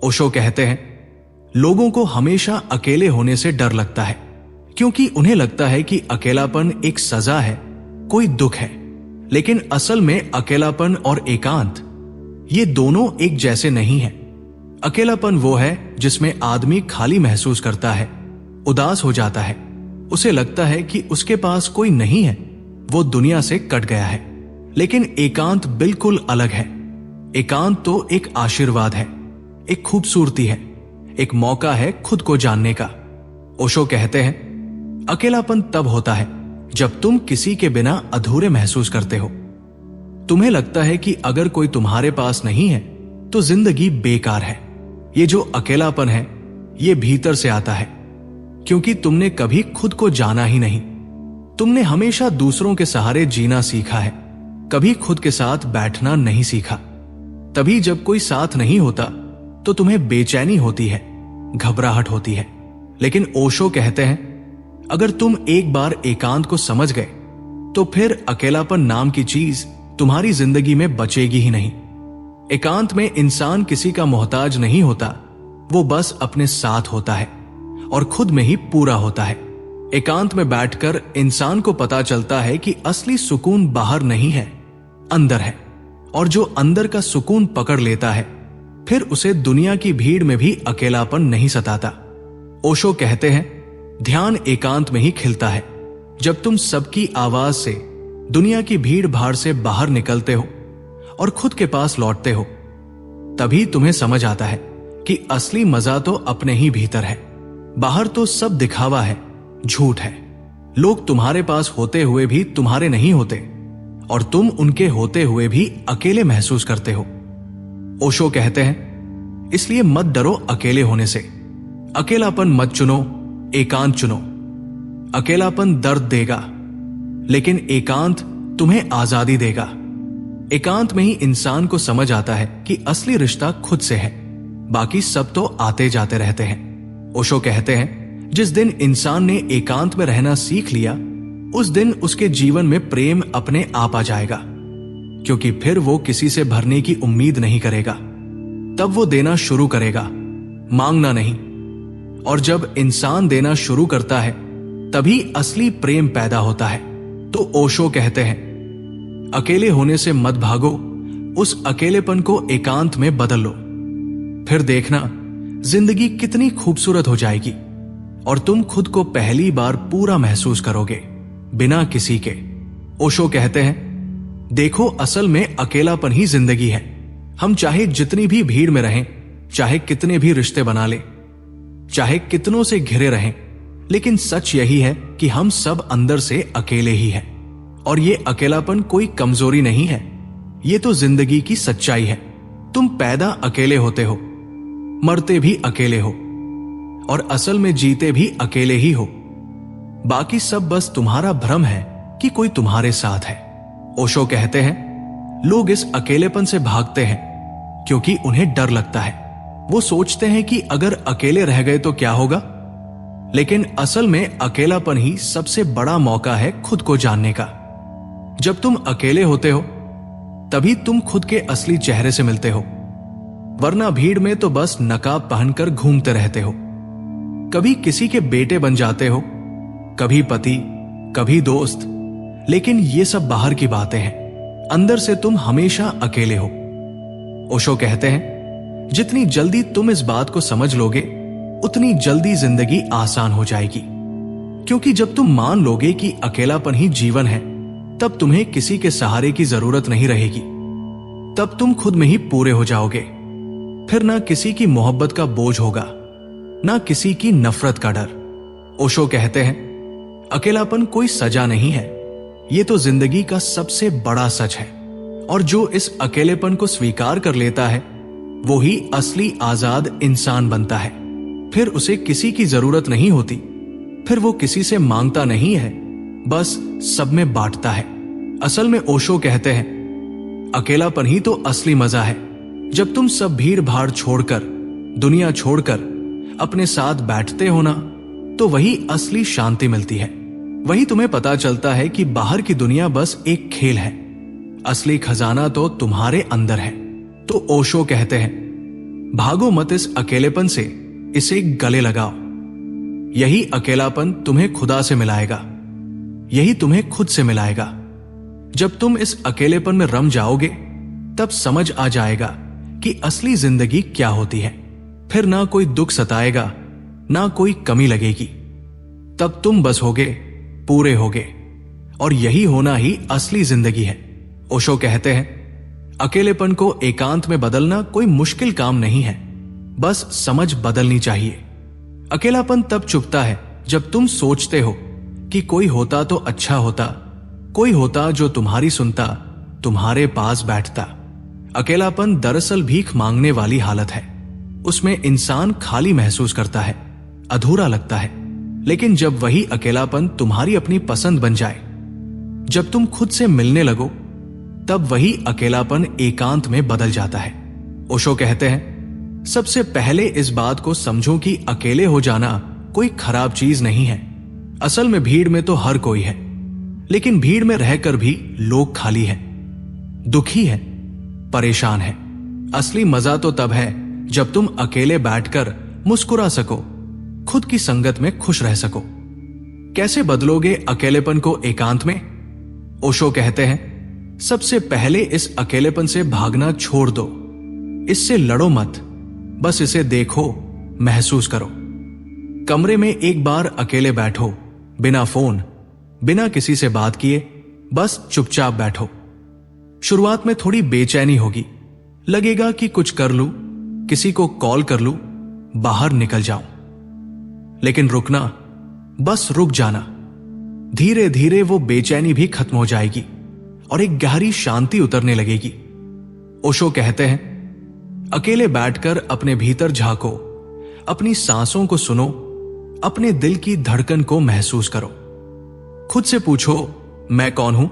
ओशो कहते हैं, लोगों को हमेशा अकेले होने से डर लगता है, क्योंकि उन्हें लगता है कि अकेलापन एक सजा है, कोई दुख है। लेकिन असल में अकेलापन और एकांत, ये दोनों एक जैसे नहीं है। अकेलापन वो है जिसमें आदमी खाली महसूस करता है, उदास हो जाता है, उसे लगता है कि उसके पास कोई नहीं है, वो दुनिया से कट गया है। लेकिन एकांत बिल्कुल अलग है। एकांत तो एक आशीर्वाद है, एक खूबसूरती है, एक मौका है खुद को जानने का। ओशो कहते हैं, अकेलापन तब होता है जब तुम किसी के बिना अधूरे महसूस करते हो। तुम्हें लगता है कि अगर कोई तुम्हारे पास नहीं है तो जिंदगी बेकार है। ये जो अकेलापन है, ये भीतर से आता है, क्योंकि तुमने कभी खुद को जाना ही नहीं। तुमने हमेशा दूसरों के सहारे जीना सीखा है, कभी खुद के साथ बैठना नहीं सीखा। तभी जब कोई साथ नहीं होता तो तुम्हें बेचैनी होती है, घबराहट होती है। लेकिन ओशो कहते हैं, अगर तुम एक बार एकांत को समझ गए तो फिर अकेलापन नाम की चीज तुम्हारी जिंदगी में बचेगी ही नहीं। एकांत में इंसान किसी का मोहताज नहीं होता, वो बस अपने साथ होता है और खुद में ही पूरा होता है। एकांत में बैठकर इंसान को पता चलता है कि असली सुकून बाहर नहीं है, अंदर है। और जो अंदर का सुकून पकड़ लेता है, फिर उसे दुनिया की भीड़ में भी अकेलापन नहीं सताता। ओशो कहते हैं, ध्यान एकांत में ही खिलता है। जब तुम सबकी आवाज से, दुनिया की भीड़ भाड़ से बाहर निकलते हो और खुद के पास लौटते हो, तभी तुम्हें समझ आता है कि असली मजा तो अपने ही भीतर है। बाहर तो सब दिखावा है, झूठ है। लोग तुम्हारे पास होते हुए भी तुम्हारे नहीं होते और तुम उनके होते हुए भी अकेले महसूस करते हो। ओशो कहते हैं, इसलिए मत डरो अकेले होने से। अकेलापन मत चुनो, एकांत चुनो। अकेलापन दर्द देगा, लेकिन एकांत तुम्हें आजादी देगा। एकांत में ही इंसान को समझ आता है कि असली रिश्ता खुद से है, बाकी सब तो आते जाते रहते हैं। ओशो कहते हैं, जिस दिन इंसान ने एकांत में रहना सीख लिया, उस दिन उसके जीवन में प्रेम अपने आप आ जाएगा, क्योंकि फिर वो किसी से भरने की उम्मीद नहीं करेगा। तब वो देना शुरू करेगा, मांगना नहीं। और जब इंसान देना शुरू करता है, तभी असली प्रेम पैदा होता है। तो ओशो कहते हैं, अकेले होने से मत भागो, उस अकेलेपन को एकांत में बदल लो। फिर देखना जिंदगी कितनी खूबसूरत हो जाएगी और तुम खुद को पहली बार पूरा महसूस करोगे, बिना किसी के। ओशो कहते हैं, देखो असल में अकेलापन ही जिंदगी है। हम चाहे जितनी भी भीड़ में रहें, चाहे कितने भी रिश्ते बना लें, चाहे कितनों से घिरे रहें, लेकिन सच यही है कि हम सब अंदर से अकेले ही हैं। और ये अकेलापन कोई कमजोरी नहीं है, ये तो जिंदगी की सच्चाई है। तुम पैदा अकेले होते हो, मरते भी अकेले हो और असल में जीते भी अकेले ही हो। बाकी सब बस तुम्हारा भ्रम है कि कोई तुम्हारे साथ है। ओशो कहते हैं, लोग इस अकेलेपन से भागते हैं क्योंकि उन्हें डर लगता है। वो सोचते हैं कि अगर अकेले रह गए तो क्या होगा। लेकिन असल में अकेलापन ही सबसे बड़ा मौका है खुद को जानने का। जब तुम अकेले होते हो, तभी तुम खुद के असली चेहरे से मिलते हो, वरना भीड़ में तो बस नकाब पहनकर घूमते रहते हो। कभी किसी के बेटे बन जाते हो, कभी पति, कभी दोस्त, लेकिन ये सब बाहर की बातें हैं। अंदर से तुम हमेशा अकेले हो। ओशो कहते हैं, जितनी जल्दी तुम इस बात को समझ लोगे, उतनी जल्दी जिंदगी आसान हो जाएगी। क्योंकि जब तुम मान लोगे कि अकेलापन ही जीवन है, तब तुम्हें किसी के सहारे की जरूरत नहीं रहेगी। तब तुम खुद में ही पूरे हो जाओगे। फिर ना किसी की मोहब्बत का बोझ होगा, ना किसी की नफरत का डर। ओशो कहते हैं, अकेलापन कोई सजा नहीं है, ये तो जिंदगी का सबसे बड़ा सच है। और जो इस अकेलेपन को स्वीकार कर लेता है, वो ही असली आजाद इंसान बनता है। फिर उसे किसी की जरूरत नहीं होती, फिर वो किसी से मांगता नहीं है, बस सब में बांटता है। असल में ओशो कहते हैं, अकेलापन ही तो असली मजा है। जब तुम सब भीड़ भाड़ छोड़कर, दुनिया छोड़कर अपने साथ बैठते हो ना, तो वही असली शांति मिलती है। वही तुम्हें पता चलता है कि बाहर की दुनिया बस एक खेल है, असली खजाना तो तुम्हारे अंदर है। तो ओशो कहते हैं, भागो मत इस अकेलेपन से, इसे गले लगाओ। यही अकेलापन तुम्हें खुदा से मिलाएगा, यही तुम्हें खुद से मिलाएगा। जब तुम इस अकेलेपन में रम जाओगे तब समझ आ जाएगा कि असली जिंदगी क्या होती है। फिर ना कोई दुख सताएगा, ना कोई कमी लगेगी। तब तुम बस होगे, पूरे होगे, और यही होना ही असली जिंदगी है। ओशो कहते हैं, अकेलेपन को एकांत में बदलना कोई मुश्किल काम नहीं है, बस समझ बदलनी चाहिए। अकेलापन तब चुभता है जब तुम सोचते हो कि कोई होता तो अच्छा होता, कोई होता जो तुम्हारी सुनता, तुम्हारे पास बैठता। अकेलापन दरअसल भीख मांगने वाली हालत है। उसमें इंसान खाली महसूस करता है, अधूरा लगता है। लेकिन जब वही अकेलापन तुम्हारी अपनी पसंद बन जाए, जब तुम खुद से मिलने लगो, तब वही अकेलापन एकांत में बदल जाता है। ओशो कहते हैं, सबसे पहले इस बात को समझो कि अकेले हो जाना कोई खराब चीज नहीं है। असल में भीड़ में तो हर कोई है, लेकिन भीड़ में रहकर भी लोग खाली हैं, दुखी हैं, परेशान हैं। असली मजा तो तब है जब तुम अकेले बैठकर मुस्कुरा सको, खुद की संगत में खुश रह सको। कैसे बदलोगे अकेलेपन को एकांत में? ओशो कहते हैं, सबसे पहले इस अकेलेपन से भागना छोड़ दो। इससे लड़ो मत, बस इसे देखो, महसूस करो। कमरे में एक बार अकेले बैठो, बिना फोन, बिना किसी से बात किए, बस चुपचाप बैठो। शुरुआत में थोड़ी बेचैनी होगी, लगेगा कि कुछ कर लूं, किसी को कॉल कर लूं, बाहर निकल जाऊं। लेकिन रुकना, बस रुक जाना। धीरे धीरे वो बेचैनी भी खत्म हो जाएगी और एक गहरी शांति उतरने लगेगी। ओशो कहते हैं, अकेले बैठकर अपने भीतर झांको, अपनी सांसों को सुनो, अपने दिल की धड़कन को महसूस करो। खुद से पूछो, मैं कौन हूं?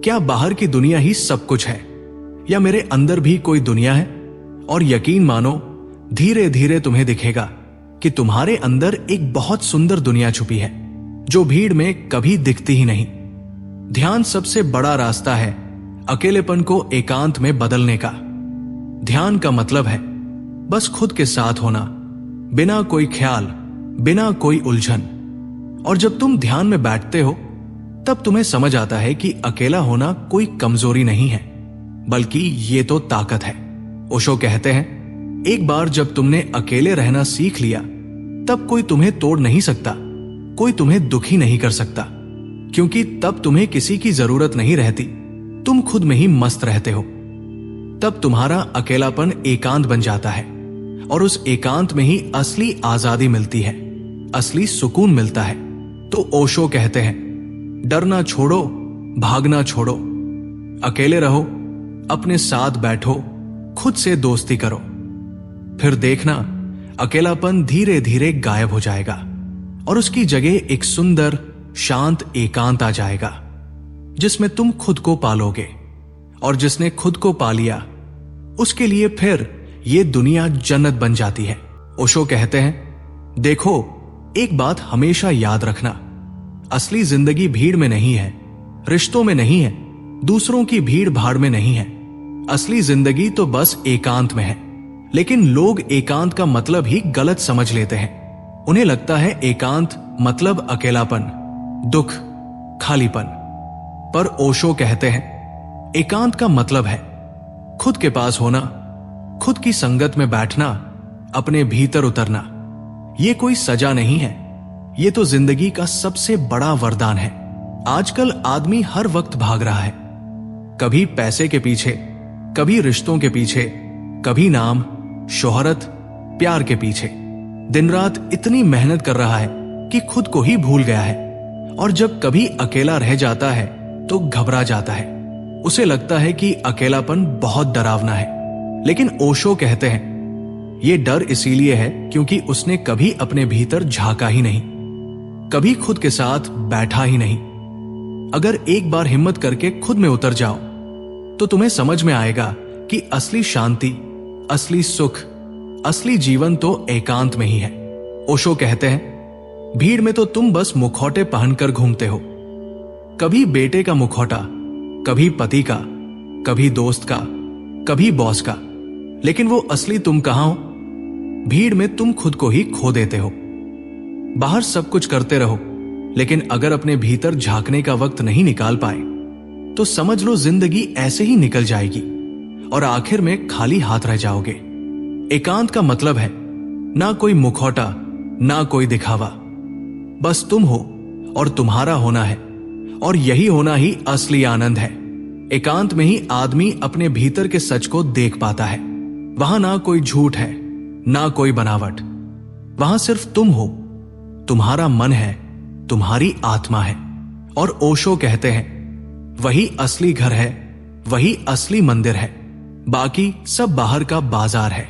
क्या बाहर की दुनिया ही सब कुछ है, या मेरे अंदर भी कोई दुनिया है? और यकीन मानो, धीरे धीरे तुम्हें दिखेगा कि तुम्हारे अंदर एक बहुत सुंदर दुनिया छुपी है, जो भीड़ में कभी दिखती ही नहीं। ध्यान सबसे बड़ा रास्ता है अकेलेपन को एकांत में बदलने का। ध्यान का मतलब है बस खुद के साथ होना, बिना कोई ख्याल, बिना कोई उलझन। और जब तुम ध्यान में बैठते हो, तब तुम्हें समझ आता है कि अकेला होना कोई कमजोरी नहीं है, बल्कि ये तो ताकत है। ओशो कहते हैं, एक बार जब तुमने अकेले रहना सीख लिया, तब कोई तुम्हें तोड़ नहीं सकता, कोई तुम्हें दुखी नहीं कर सकता, क्योंकि तब तुम्हें किसी की जरूरत नहीं रहती, तुम खुद में ही मस्त रहते हो। तब तुम्हारा अकेलापन एकांत बन जाता है, और उस एकांत में ही असली आजादी मिलती है, असली सुकून मिलता है। तो ओशो कहते हैं, डरना छोड़ो, भागना छोड़ो, अकेले रहो, अपने साथ बैठो, खुद से दोस्ती करो। फिर देखना, अकेलापन धीरे धीरे गायब हो जाएगा और उसकी जगह एक सुंदर शांत एकांत आ जाएगा, जिसमें तुम खुद को पालोगे। और जिसने खुद को पा लिया, उसके लिए फिर ये दुनिया जन्नत बन जाती है। ओशो कहते हैं, देखो, एक बात हमेशा याद रखना, असली जिंदगी भीड़ में नहीं है, रिश्तों में नहीं है, दूसरों की भीड़ भाड़ में नहीं है। असली जिंदगी तो बस एकांत में है। लेकिन लोग एकांत का मतलब ही गलत समझ लेते हैं। उन्हें लगता है एकांत मतलब अकेलापन, दुख, खालीपन। पर ओशो कहते हैं, एकांत का मतलब है खुद के पास होना, खुद की संगत में बैठना, अपने भीतर उतरना। ये कोई सजा नहीं है, ये तो जिंदगी का सबसे बड़ा वरदान है। आजकल आदमी हर वक्त भाग रहा है, कभी पैसे के पीछे, कभी रिश्तों के पीछे, कभी नाम, शोहरत, प्यार के पीछे। दिन रात इतनी मेहनत कर रहा है कि खुद को ही भूल गया है। और जब कभी अकेला रह जाता है तो घबरा जाता है। उसे लगता है कि अकेलापन बहुत डरावना है। लेकिन ओशो कहते हैं, ये डर इसीलिए है क्योंकि उसने कभी अपने भीतर झांका ही नहीं, कभी खुद के साथ बैठा ही नहीं। अगर एक बार हिम्मत करके खुद में उतर जाओ, तो तुम्हें समझ में आएगा कि असली शांति, असली सुख, असली जीवन तो एकांत में ही है। ओशो कहते हैं, भीड़ में तो तुम बस मुखौटे पहनकर घूमते हो, कभी बेटे का मुखौटा, कभी पति का, कभी दोस्त का, कभी बॉस का। लेकिन वो असली तुम कहां हो? भीड़ में तुम खुद को ही खो देते हो। बाहर सब कुछ करते रहो, लेकिन अगर अपने भीतर झांकने का वक्त नहीं निकाल पाए तो समझ लो जिंदगी ऐसे ही निकल जाएगी और आखिर में खाली हाथ रह जाओगे। एकांत का मतलब है ना कोई मुखौटा, ना कोई दिखावा, बस तुम हो और तुम्हारा होना है, और यही होना ही असली आनंद है। एकांत में ही आदमी अपने भीतर के सच को देख पाता है। वहां ना कोई झूठ है, ना कोई बनावट, वहां सिर्फ तुम हो, तुम्हारा मन है, तुम्हारी आत्मा है। और ओशो कहते हैं वही असली घर है, वही असली मंदिर है, बाकी सब बाहर का बाजार है।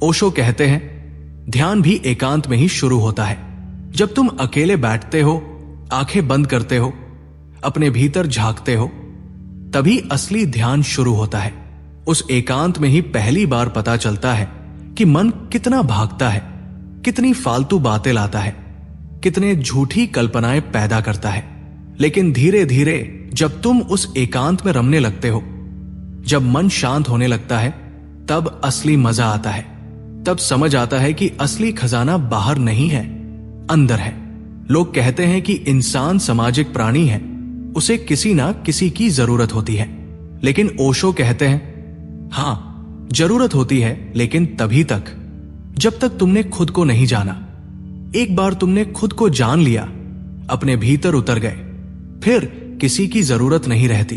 ओशो कहते हैं ध्यान भी एकांत में ही शुरू होता है। जब तुम अकेले बैठते हो, आंखें बंद करते हो, अपने भीतर झांकते हो, तभी असली ध्यान शुरू होता है। उस एकांत में ही पहली बार पता चलता है कि मन कितना भागता है, कितनी फालतू बातें लाता है, कितने झूठी कल्पनाएं पैदा करता है। लेकिन धीरे धीरे जब तुम उस एकांत में रमने लगते हो, जब मन शांत होने लगता है, तब असली मजा आता है। तब समझ आता है कि असली खजाना बाहर नहीं है, अंदर है। लोग कहते हैं कि इंसान सामाजिक प्राणी है, उसे किसी ना किसी की जरूरत होती है। लेकिन ओशो कहते हैं हां, जरूरत होती है, लेकिन तभी तक जब तक तुमने खुद को नहीं जाना। एक बार तुमने खुद को जान लिया, अपने भीतर उतर गए, फिर किसी की जरूरत नहीं रहती।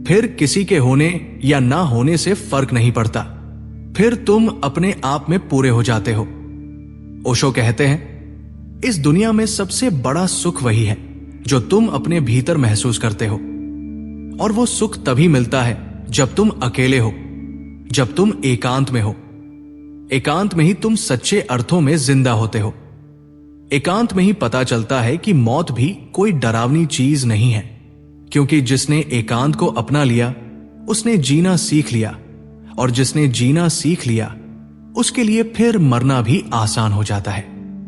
फिर किसी के होने या ना होने से फर्क नहीं पड़ता। फिर तुम अपने आप में पूरे हो जाते हो। ओशो कहते हैं इस दुनिया में सबसे बड़ा सुख वही है जो तुम अपने भीतर महसूस करते हो, और वो सुख तभी मिलता है जब तुम अकेले हो, जब तुम एकांत में हो। एकांत में ही तुम सच्चे अर्थों में जिंदा होते हो। एकांत में ही पता चलता है कि मौत भी कोई डरावनी चीज नहीं है, क्योंकि जिसने एकांत को अपना लिया उसने जीना सीख लिया, और जिसने जीना सीख लिया उसके लिए फिर मरना भी आसान हो जाता है।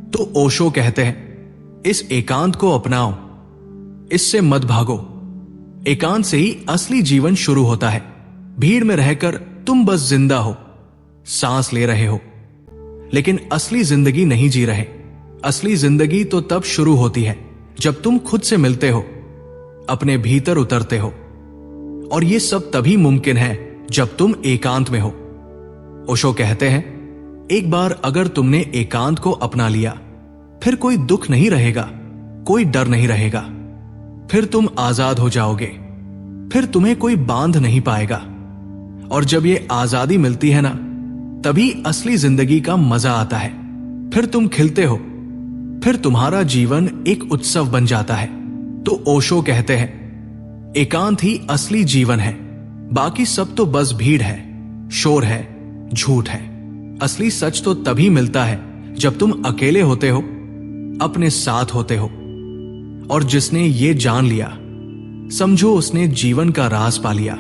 तो ओशो कहते हैं इस एकांत को अपनाओ, इससे मत भागो। एकांत से ही असली जीवन शुरू होता है। भीड़ में रहकर तुम बस जिंदा हो, सांस ले रहे हो, लेकिन असली जिंदगी नहीं जी रहे। असली जिंदगी तो तब शुरू होती है जब तुम खुद से मिलते हो, अपने भीतर उतरते हो, और यह सब तभी मुमकिन है जब तुम एकांत में हो। ओशो कहते हैं एक बार अगर तुमने एकांत को अपना लिया, फिर कोई दुख नहीं रहेगा, कोई डर नहीं रहेगा। फिर तुम आजाद हो जाओगे, फिर तुम्हें कोई बांध नहीं पाएगा। और जब ये आजादी मिलती है ना, तभी असली जिंदगी का मजा आता है। फिर तुम खिलते हो, फिर तुम्हारा जीवन एक उत्सव बन जाता है। तो ओशो कहते हैं एकांत ही असली जीवन है, बाकी सब तो बस भीड़ है, शोर है, झूठ है। असली सच तो तभी मिलता है जब तुम अकेले होते हो, अपने साथ होते हो। और जिसने ये जान लिया, समझो उसने जीवन का राज पा लिया।